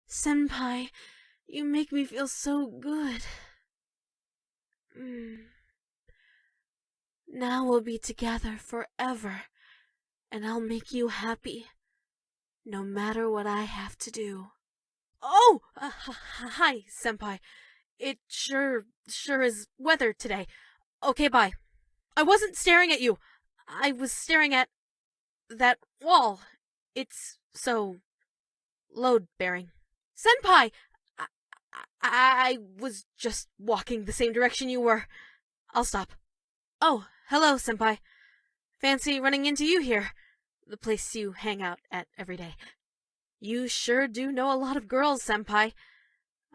Senpai, you make me feel so good. Now we'll be together forever, and I'll make you happy, no matter what I have to do. Oh! Hi, Senpai. It sure is weather today. Okay, bye. I wasn't staring at you. I was staring at that wall. It's so load-bearing. Senpai! I was just walking the same direction you were. I'll stop. Oh, hello, Senpai. Fancy running into you here. The place you hang out at every day. You sure do know a lot of girls, Senpai.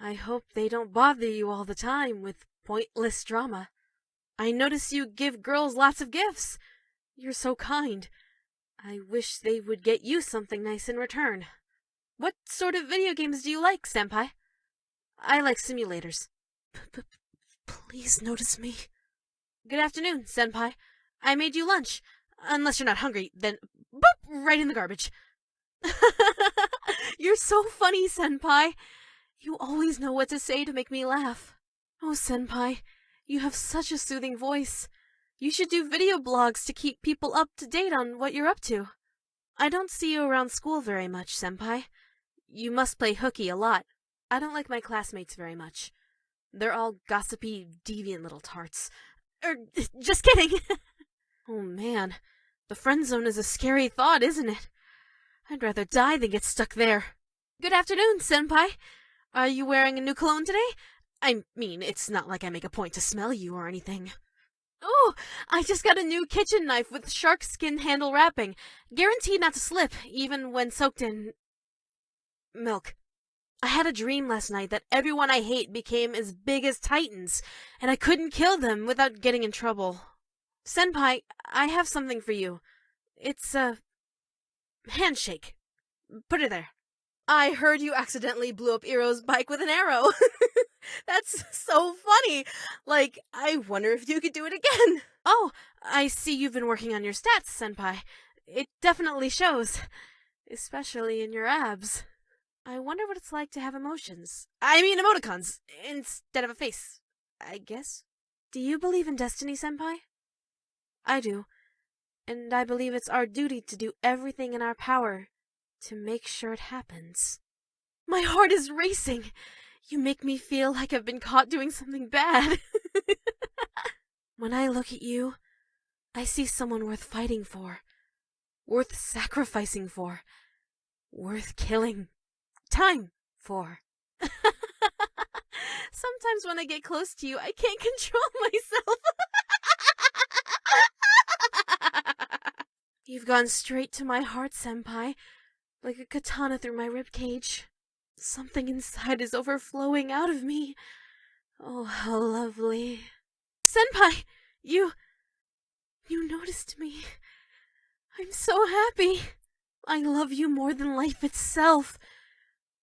I hope they don't bother you all the time with pointless drama. I notice you give girls lots of gifts. You're so kind. I wish they would get you something nice in return. What sort of video games do you like, Senpai? I like simulators. Please notice me. Good afternoon, Senpai. I made you lunch. Unless you're not hungry, then boop, right in the garbage. You're so funny, Senpai. You always know what to say to make me laugh. Oh, Senpai, you have such a soothing voice. You should do video blogs to keep people up to date on what you're up to. I don't see you around school very much, Senpai. You must play hooky a lot. I don't like my classmates very much. They're all gossipy, deviant little tarts. Just kidding. Oh man, the friend zone is a scary thought, isn't it? I'd rather die than get stuck there. Good afternoon, Senpai. Are you wearing a new cologne today? I mean, it's not like I make a point to smell you or anything. Oh, I just got a new kitchen knife with shark skin handle wrapping. Guaranteed not to slip, even when soaked in milk. I had a dream last night that everyone I hate became as big as titans, and I couldn't kill them without getting in trouble. Senpai, I have something for you. It's a handshake. Put it there. I heard you accidentally blew up Iroh's bike with an arrow. That's so funny. Like, I wonder if you could do it again. Oh, I see you've been working on your stats, Senpai. It definitely shows. Especially in your abs. I wonder what it's like to have emotions. I mean emoticons, instead of a face, I guess. Do you believe in destiny, Senpai? I do. And I believe it's our duty to do everything in our power to make sure it happens. My heart is racing. You make me feel like I've been caught doing something bad. When I look at you, I see someone worth fighting for, worth sacrificing for, worth killing time for. Sometimes when I get close to you, I can't control myself. You've gone straight to my heart, Senpai, like a katana through my ribcage. Something inside is overflowing out of me. Oh, how lovely. Senpai, you noticed me. I'm so happy. I love you more than life itself.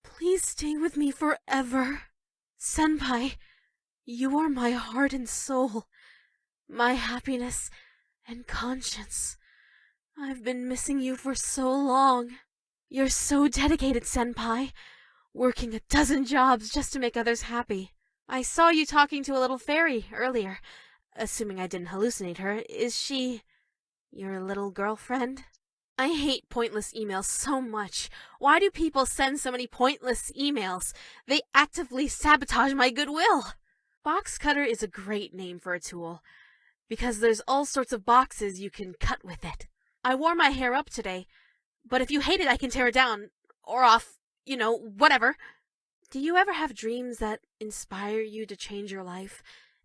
Please stay with me forever. Senpai, you are my heart and soul, my happiness and conscience. I've been missing you for so long. You're so dedicated, Senpai, working a dozen jobs just to make others happy. I saw you talking to a little fairy earlier. Assuming I didn't hallucinate her, is she your little girlfriend? I hate pointless emails so much. Why do people send so many pointless emails? They actively sabotage my goodwill. Box cutter is a great name for a tool, because there's all sorts of boxes you can cut with it. I wore my hair up today, but if you hate it, I can tear it down, or off, whatever. Do you ever have dreams that inspire you to change your life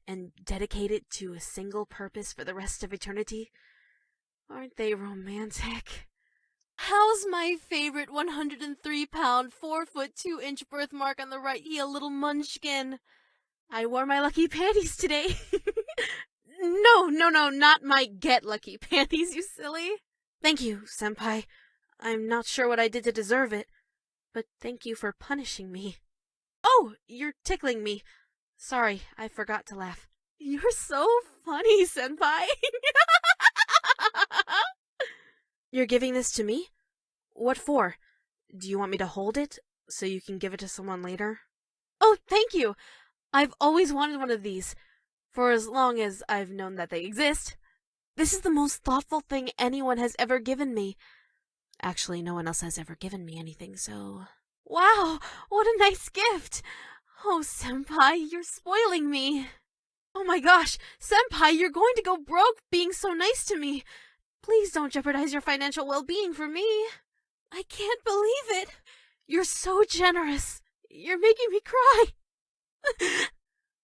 and dedicate it to a single purpose for the rest of eternity? Aren't they romantic? How's my favorite 103-pound, 4'2" birthmark on the right heel, little munchkin? I wore my lucky panties today. No, not my get lucky panties, you silly. Thank you, Senpai. I'm not sure what I did to deserve it, but thank you for punishing me. Oh, you're tickling me. Sorry, I forgot to laugh. You're so funny, Senpai. You're giving this to me? What for? Do you want me to hold it? so you can give it to someone later? Oh, thank you! I've always wanted one of these, for as long as I've known that they exist. This is the most thoughtful thing anyone has ever given me. Actually, no one else has ever given me anything, so... Wow, what a nice gift! Oh, Senpai, you're spoiling me. Oh my gosh, Senpai, you're going to go broke being so nice to me. Please don't jeopardize your financial well-being for me. I can't believe it. You're so generous. You're making me cry.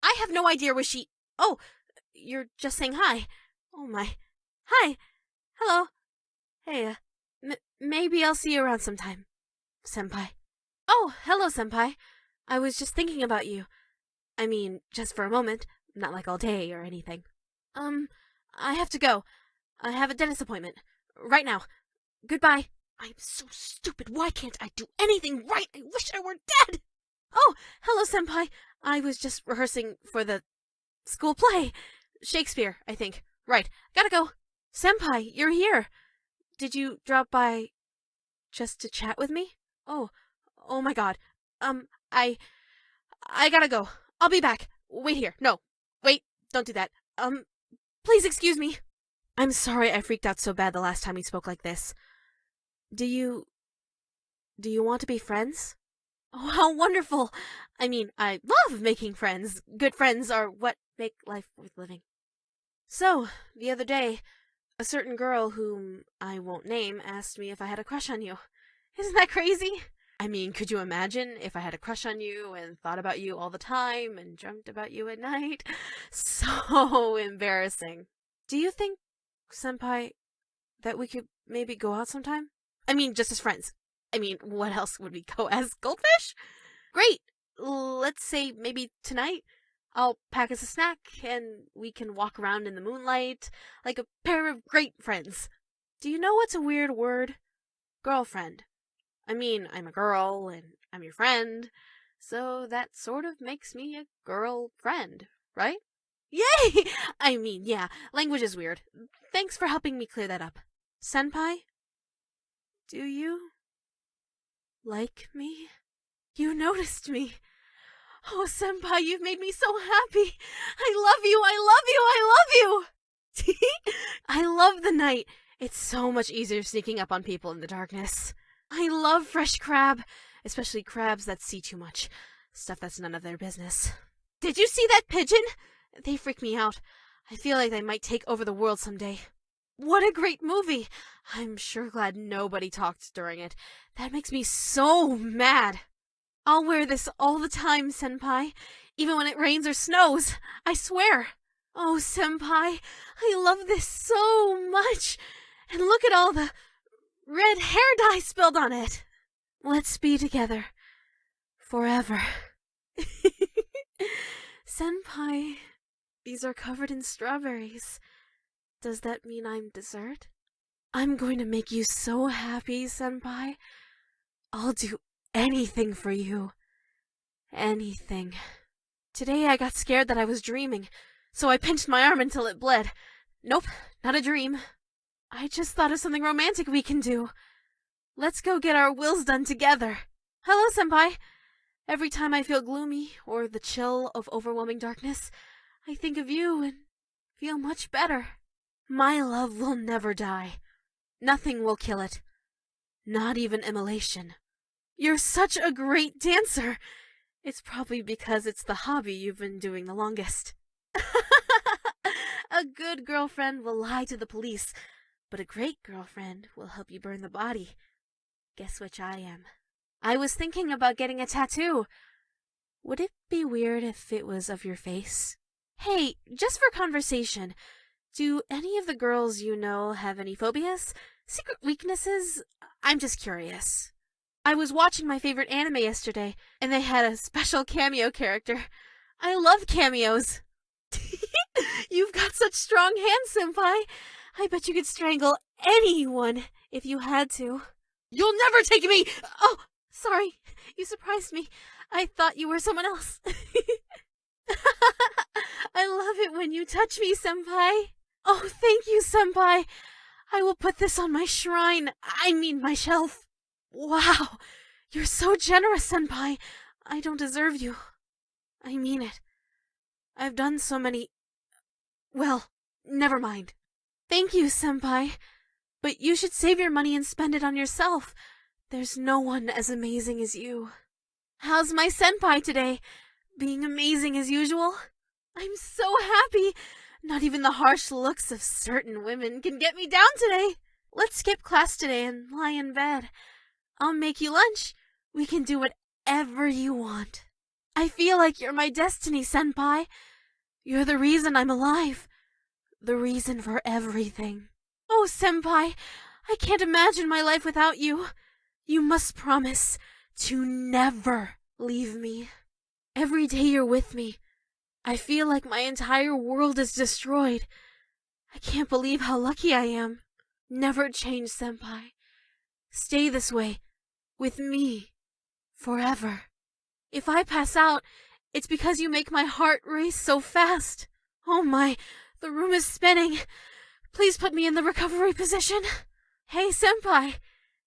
I have no idea where she... Oh, you're just saying hi. Oh my. Hi. Hello. Hey, maybe I'll see you around sometime, Senpai. Oh, hello, Senpai. I was just thinking about you. I mean, just for a moment. Not like all day or anything. I have to go. I have a dentist appointment. Right now. Goodbye. I'm so stupid. Why can't I do anything right? I wish I were dead. Oh, hello, Senpai. I was just rehearsing for the school play. Shakespeare, I think. Right. Gotta go. Senpai, you're here. Did you drop by just to chat with me? Oh my god. I gotta go. I'll be back. Wait here. No. Wait, don't do that. Please excuse me. I'm sorry I freaked out so bad the last time we spoke like this. Do you want to be friends? Oh, how wonderful! I mean, I love making friends. Good friends are what make life worth living. So, the other day, a certain girl whom I won't name asked me if I had a crush on you. Isn't that crazy? I mean, could you imagine if I had a crush on you and thought about you all the time and dreamt about you at night? So embarrassing. Do you think, Senpai, that we could maybe go out sometime? I mean, just as friends. I mean, what else would we go as? Goldfish? Great! Let's say maybe tonight. I'll pack us a snack and we can walk around in the moonlight like a pair of great friends. Do you know what's a weird word? Girlfriend. I mean, I'm a girl, and I'm your friend, so that sort of makes me a girl friend, right? Yay! I mean, yeah, language is weird. Thanks for helping me clear that up. Senpai? Do you like me? You noticed me. Oh, Senpai, you've made me so happy. I love you, I love you, I love you! I love the night. It's so much easier sneaking up on people in the darkness. I love fresh crab, especially crabs that see too much. Stuff that's none of their business. Did you see that pigeon? They freak me out. I feel like they might take over the world someday. What a great movie! I'm sure glad nobody talked during it. That makes me so mad. I'll wear this all the time, Senpai, even when it rains or snows. I swear. Oh, Senpai, I love this so much. And look at all the red hair dye spilled on it. Let's be together. Forever. Senpai, these are covered in strawberries. Does that mean I'm dessert? I'm going to make you so happy, Senpai. I'll do anything for you. Anything. Today I got scared that I was dreaming, so I pinched my arm until it bled. Nope, not a dream. I just thought of something romantic we can do. Let's go get our wills done together. Hello, Senpai. Every time I feel gloomy or the chill of overwhelming darkness, I think of you and feel much better. My love will never die. Nothing will kill it. Not even immolation. You're such a great dancer. It's probably because it's the hobby you've been doing the longest. A good girlfriend will lie to the police, but a great girlfriend will help you burn the body. Guess which I am. I was thinking about getting a tattoo. Would it be weird if it was of your face? Hey, just for conversation, do any of the girls you know have any phobias? Secret weaknesses? I'm just curious. I was watching my favorite anime yesterday, and they had a special cameo character. I love cameos. You've got such strong hands, Senpai. I bet you could strangle anyone if you had to. You'll never take me! Oh, sorry. You surprised me. I thought you were someone else. I love it when you touch me, Senpai. Oh, thank you, Senpai. I will put this on my shrine. I mean my shelf. Wow, You're so generous, Senpai. I don't deserve you. I mean it. I've done so many... Well, never mind. Thank you, Senpai. But you should save your money and spend it on yourself. There's no one as amazing as you. How's my senpai today? Being amazing as usual? I'm so happy. Not even the harsh looks of certain women can get me down today. Let's skip class today and lie in bed. I'll make you lunch. We can do whatever you want. I feel like you're my destiny, senpai. You're the reason I'm alive. The reason for everything. Oh, senpai, I can't imagine my life without you. You must promise to never leave me. Every day you're with me, I feel like my entire world is destroyed. I can't believe how lucky I am. Never change, senpai. Stay this way, with me, forever. If I pass out, it's because you make my heart race so fast. Oh my, the room is spinning. Please put me in the recovery position. Hey, senpai,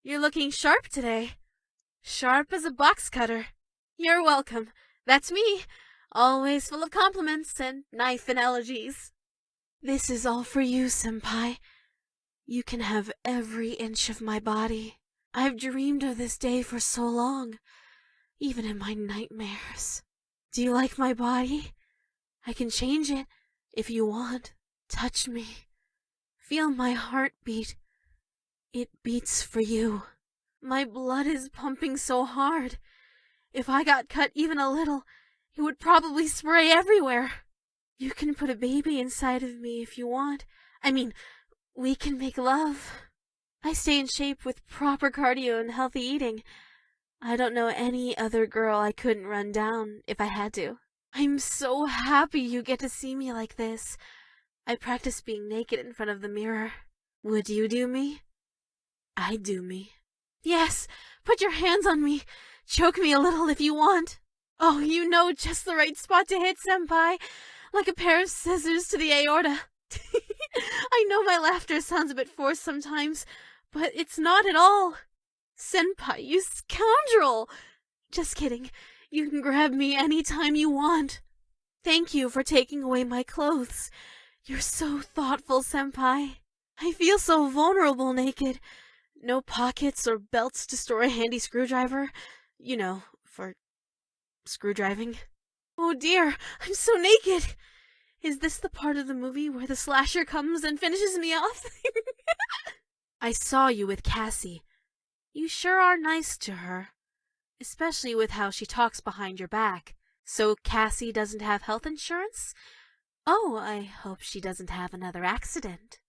you're looking sharp today. Sharp as a box cutter. You're welcome. That's me, always full of compliments and knife analogies. This is all for you, senpai. You can have every inch of my body. I've dreamed of this day for so long, even in my nightmares. Do you like my body? I can change it if you want. Touch me. Feel my heart beat. It beats for you. My blood is pumping so hard. If I got cut even a little, it would probably spray everywhere. You can put a baby inside of me if you want. I mean, we can make love. I stay in shape with proper cardio and healthy eating. I don't know any other girl I couldn't run down if I had to. I'm so happy you get to see me like this. I practice being naked in front of the mirror. Would you do me? I'd do me. Yes, put your hands on me. Choke me a little if you want. Oh, you know just the right spot to hit, senpai. Like a pair of scissors to the aorta. I know my laughter sounds a bit forced sometimes, but it's not at all. Senpai, you scoundrel! Just kidding. You can grab me any time you want. Thank you for taking away my clothes. You're so thoughtful, senpai. I feel so vulnerable naked. No pockets or belts to store a handy screwdriver. You know, for screwdriving. Oh dear, I'm so naked. Is this the part of the movie where the slasher comes and finishes me off? I saw you with Cassie. You sure are nice to her. Especially with how she talks behind your back. So Cassie doesn't have health insurance? Oh, I hope she doesn't have another accident.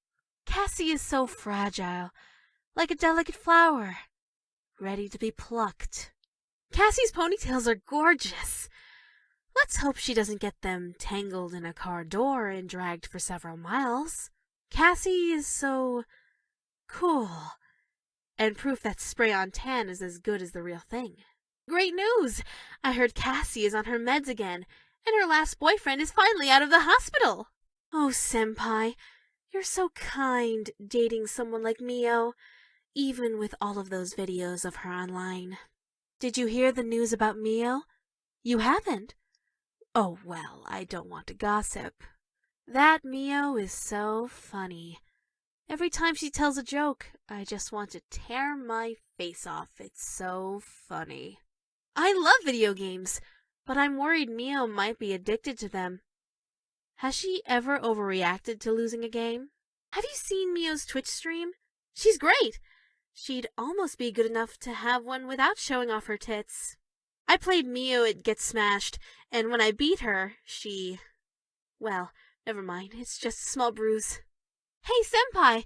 Cassie is so fragile, like a delicate flower, ready to be plucked. Cassie's ponytails are gorgeous. Let's hope she doesn't get them tangled in a car door and dragged for several miles. Cassie is so cool, and proof that spray-on tan is as good as the real thing. Great news! I heard Cassie is on her meds again, and her last boyfriend is finally out of the hospital. Oh, senpai, you're so kind dating someone like Mio, even with all of those videos of her online. Did you hear the news about Mio? You haven't? Oh, well, I don't want to gossip. That Mio is so funny. Every time she tells a joke, I just want to tear my face off. It's so funny. I love video games, but I'm worried Mio might be addicted to them. Has she ever overreacted to losing a game? Have you seen Mio's Twitch stream? She's great. She'd almost be good enough to have one without showing off her tits. I played Mio at Get Smashed, and when I beat her, well, never mind, it's just a small bruise. Hey, senpai,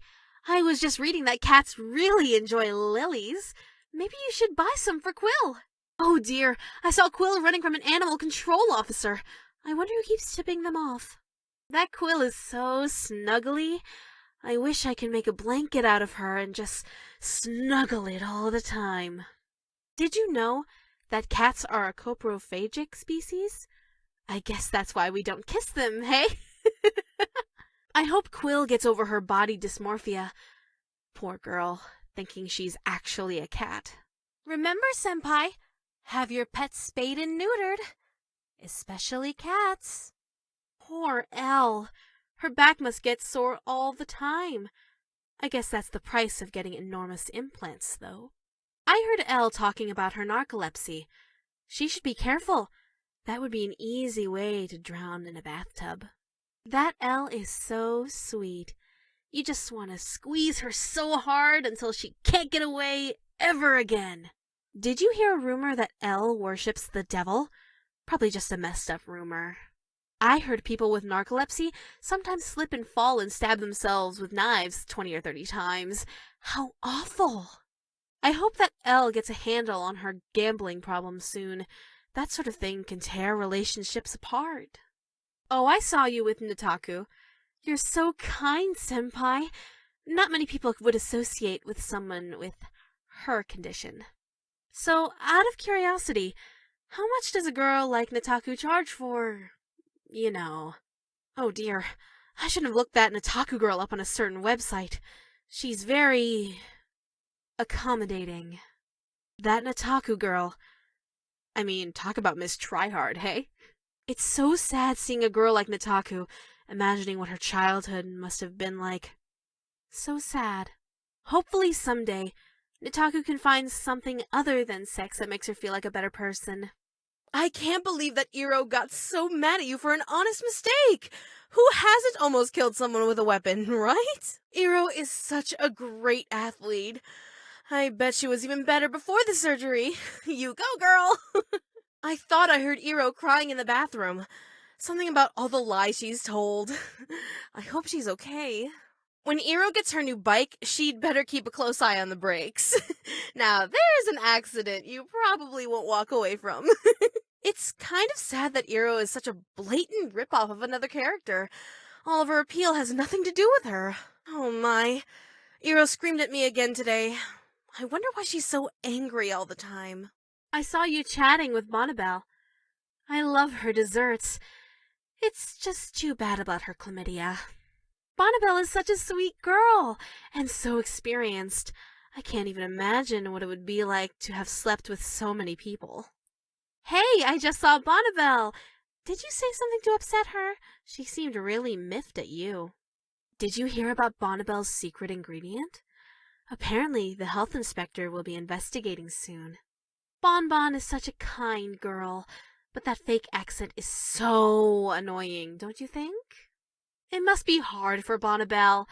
I was just reading that cats really enjoy lilies. Maybe you should buy some for Quill. Oh dear, I saw Quill running from an animal control officer. I wonder who keeps tipping them off. That Quill is so snuggly. I wish I could make a blanket out of her and just snuggle it all the time. Did you know that cats are a coprophagic species? I guess that's why we don't kiss them, hey? I hope Quill gets over her body dysmorphia. Poor girl, thinking she's actually a cat. Remember, Senpai, have your pets spayed and neutered, especially cats. Poor Elle. Her back must get sore all the time. I guess that's the price of getting enormous implants, though. I heard Elle talking about her narcolepsy. She should be careful. That would be an easy way to drown in a bathtub. That Elle is so sweet. You just want to squeeze her so hard until she can't get away ever again. Did you hear a rumor that Elle worships the devil? Probably just a messed up rumor. I heard people with narcolepsy sometimes slip and fall and stab themselves with knives 20 or 30 times. How awful! I hope that Elle gets a handle on her gambling problem soon. That sort of thing can tear relationships apart. Oh, I saw you with Nataku. You're so kind, Senpai. Not many people would associate with someone with her condition. So, out of curiosity, how much does a girl like Nataku charge for, you know? Oh dear, I shouldn't have looked that Nataku girl up on a certain website. She's very accommodating. That Nataku girl. I mean, talk about Miss Tryhard, hey? It's so sad seeing a girl like Nataku, imagining what her childhood must have been like. So sad. Hopefully someday, Nataku can find something other than sex that makes her feel like a better person. I can't believe that Iro got so mad at you for an honest mistake! Who hasn't almost killed someone with a weapon, right? Iro is such a great athlete. I bet she was even better before the surgery. You go, girl! I thought I heard Iro crying in the bathroom. Something about all the lies she's told. I hope she's okay. When Iro gets her new bike, she'd better keep a close eye on the brakes. Now, there's an accident you probably won't walk away from. It's kind of sad that Iro is such a blatant ripoff of another character. All of her appeal has nothing to do with her. Oh my. Iro screamed at me again today. I wonder why she's so angry all the time. I saw you chatting with Bonnabelle. I love her desserts. It's just too bad about her chlamydia. Bonnabelle is such a sweet girl, and so experienced. I can't even imagine what it would be like to have slept with so many people. Hey, I just saw Bonnabelle. Did you say something to upset her? She seemed really miffed at you. Did you hear about Bonnabelle's secret ingredient? Apparently, the health inspector will be investigating soon. Bonbon is such a kind girl, but that fake accent is so annoying, don't you think? It must be hard for Bonnabelle.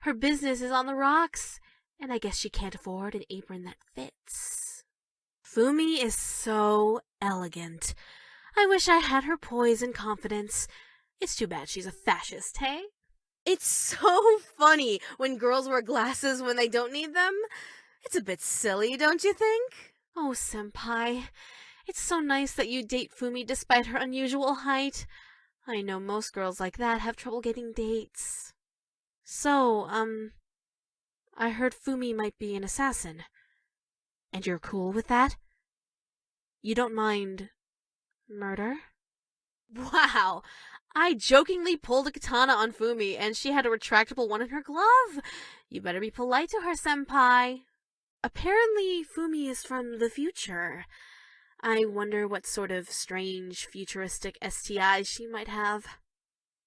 Her business is on the rocks, and I guess she can't afford an apron that fits. Fumi is so elegant. I wish I had her poise and confidence. It's too bad she's a fascist, hey? It's so funny when girls wear glasses when they don't need them. It's a bit silly, don't you think? Oh, Senpai, it's so nice that you date Fumi despite her unusual height. I know most girls like that have trouble getting dates. So, I heard Fumi might be an assassin. And you're cool with that? You don't mind murder? Wow! I jokingly pulled a katana on Fumi, and she had a retractable one in her glove. You better be polite to her, Senpai. Apparently, Fumi is from the future. I wonder what sort of strange, futuristic STIs she might have.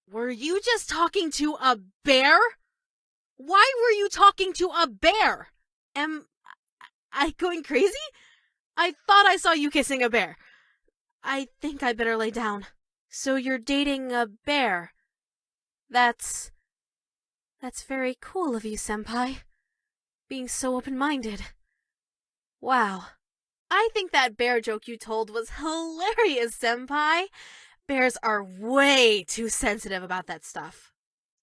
Were you just talking to a bear? Why were you talking to a bear? Am I going crazy? I thought I saw you kissing a bear. I think I better lay down. So you're dating a bear? That's very cool of you, Senpai. Being so open-minded. Wow. I think that bear joke you told was hilarious, Senpai. Bears are way too sensitive about that stuff.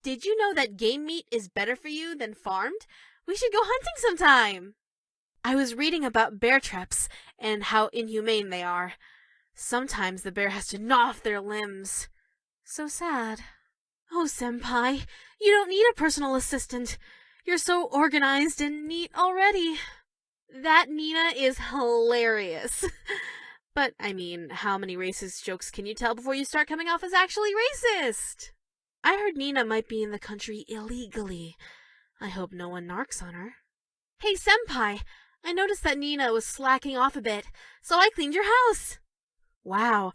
Did you know that game meat is better for you than farmed? We should go hunting sometime. I was reading about bear traps and how inhumane they are. Sometimes the bear has to gnaw off their limbs. So sad. Oh, Senpai, you don't need a personal assistant. You're so organized and neat already. That Nina is hilarious. But, I mean, how many racist jokes can you tell before you start coming off as actually racist? I heard Nina might be in the country illegally. I hope no one narcs on her. Hey, Senpai, I noticed that Nina was slacking off a bit, so I cleaned your house. Wow,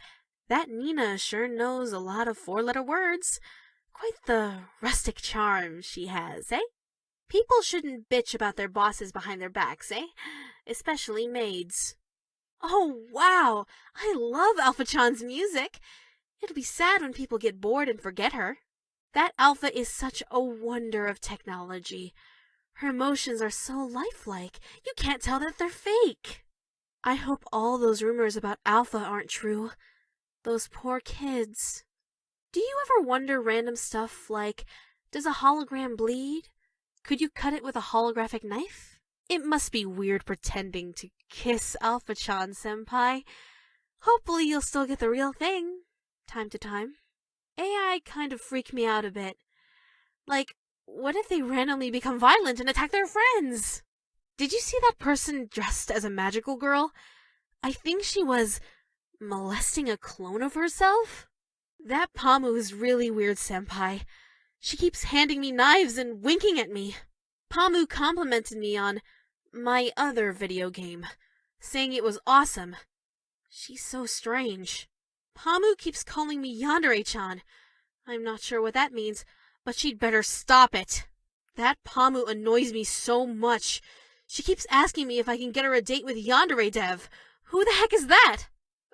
that Nina sure knows a lot of four-letter words. Quite the rustic charm she has, eh? People shouldn't bitch about their bosses behind their backs, eh? Especially maids. Oh, wow! I love Alpha-chan's music. It'll be sad when people get bored and forget her. That Alpha is such a wonder of technology. Her emotions are so lifelike, you can't tell that they're fake. I hope all those rumors about Alpha aren't true. Those poor kids. Do you ever wonder random stuff like, does a hologram bleed? Could you cut it with a holographic knife? It must be weird pretending to kiss Alpha-chan, senpai. Hopefully you'll still get the real thing, time to time. AI kind of freak me out a bit. Like, what if they randomly become violent and attack their friends? Did you see that person dressed as a magical girl? I think she was molesting a clone of herself? That Pamu is really weird, senpai. She keeps handing me knives and winking at me. Pamu complimented me on my other video game, saying it was awesome. She's so strange. Pamu keeps calling me Yandere-chan. I'm not sure what that means, but she'd better stop it. That Pamu annoys me so much. She keeps asking me if I can get her a date with Yandere Dev. Who the heck is that?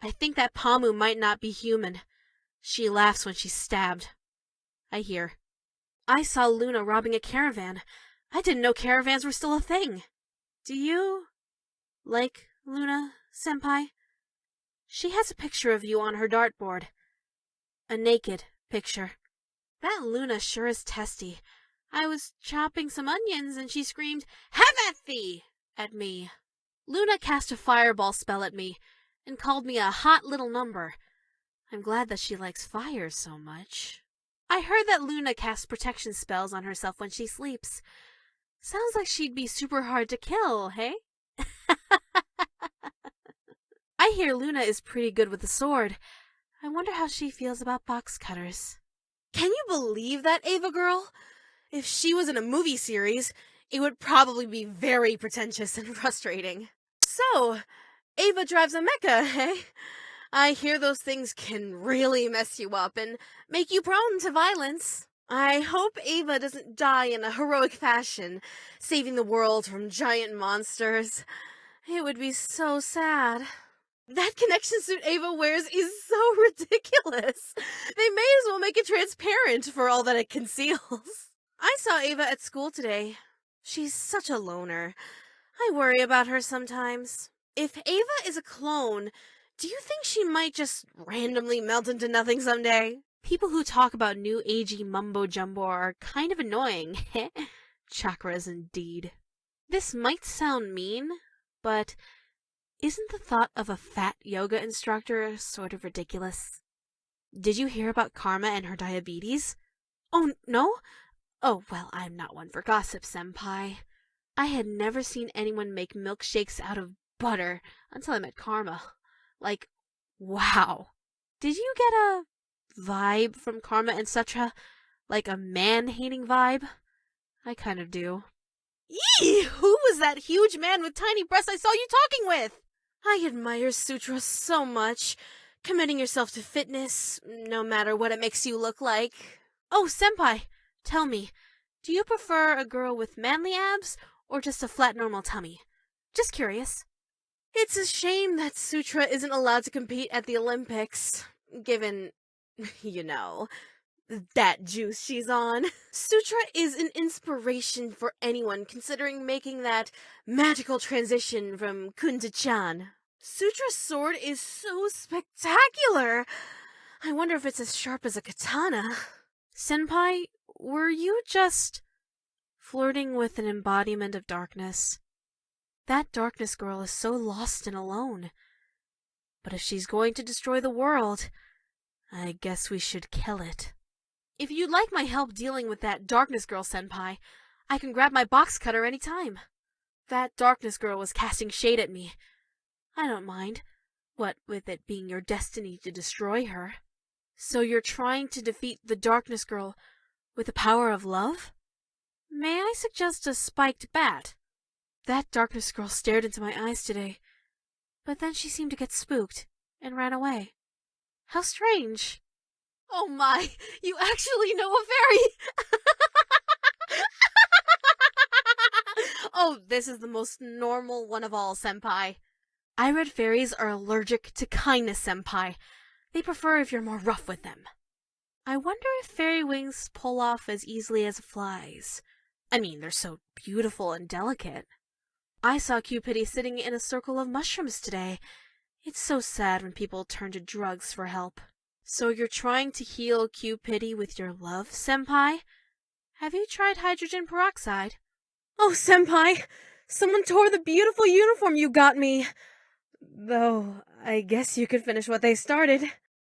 I think that Pamu might not be human. She laughs when she's stabbed. I hear. I saw Luna robbing a caravan. I didn't know caravans were still a thing. Do you like Luna, senpai? She has a picture of you on her dartboard. A naked picture. That Luna sure is testy. I was chopping some onions and she screamed, "Have at thee!" at me. Luna cast a fireball spell at me and called me a hot little number. I'm glad that she likes fire so much. I heard that Luna casts protection spells on herself when she sleeps. Sounds like she'd be super hard to kill, hey? I hear Luna is pretty good with the sword. I wonder how she feels about box cutters. Can you believe that, Ava girl? If she was in a movie series, it would probably be very pretentious and frustrating. So, Ava drives a mecha, eh? I hear those things can really mess you up and make you prone to violence. I hope Ava doesn't die in a heroic fashion, saving the world from giant monsters. It would be so sad. That connection suit Ava wears is so ridiculous. They may as well make it transparent for all that it conceals. I saw Ava at school today. She's such a loner. I worry about her sometimes. If Ava is a clone, do you think she might just randomly melt into nothing someday? People who talk about new agey mumbo-jumbo are kind of annoying. Chakras indeed. This might sound mean, but isn't the thought of a fat yoga instructor sort of ridiculous? Did you hear about Karma and her diabetes? Oh, no? Oh, well, I'm not one for gossip, senpai. I had never seen anyone make milkshakes out of butter until I met Karma. Like, wow. Did you get a vibe from Karma and Sutra? Like a man-hating vibe? I kind of do. Eee! Who was that huge man with tiny breasts I saw you talking with? I admire Sutra so much. Committing yourself to fitness, no matter what it makes you look like. Oh, senpai, tell me, do you prefer a girl with manly abs or just a flat normal tummy? Just curious. It's a shame that Sutra isn't allowed to compete at the Olympics, given, you know, that juice she's on. Sutra is an inspiration for anyone considering making that magical transition from kun to chan. Sutra's sword is so spectacular. I wonder if it's as sharp as a katana. Senpai, were you just flirting with an embodiment of darkness? That darkness girl is so lost and alone. But if she's going to destroy the world, I guess we should kill it. If you'd like my help dealing with that darkness girl, senpai, I can grab my box cutter any time. That darkness girl was casting shade at me. I don't mind, what with it being your destiny to destroy her. So you're trying to defeat the darkness girl with the power of love? May I suggest a spiked bat? That darkness girl stared into my eyes today, but then she seemed to get spooked and ran away. How strange. Oh my, you actually know a fairy! Oh, this is the most normal one of all, senpai. I read fairies are allergic to kindness, senpai. They prefer if you're more rough with them. I wonder if fairy wings pull off as easily as flies. I mean, they're so beautiful and delicate. I saw Cupidity sitting in a circle of mushrooms today. It's so sad when people turn to drugs for help. So you're trying to heal Cupidity with your love, senpai? Have you tried hydrogen peroxide? Oh, senpai! Someone tore the beautiful uniform you got me! Though, I guess you could finish what they started.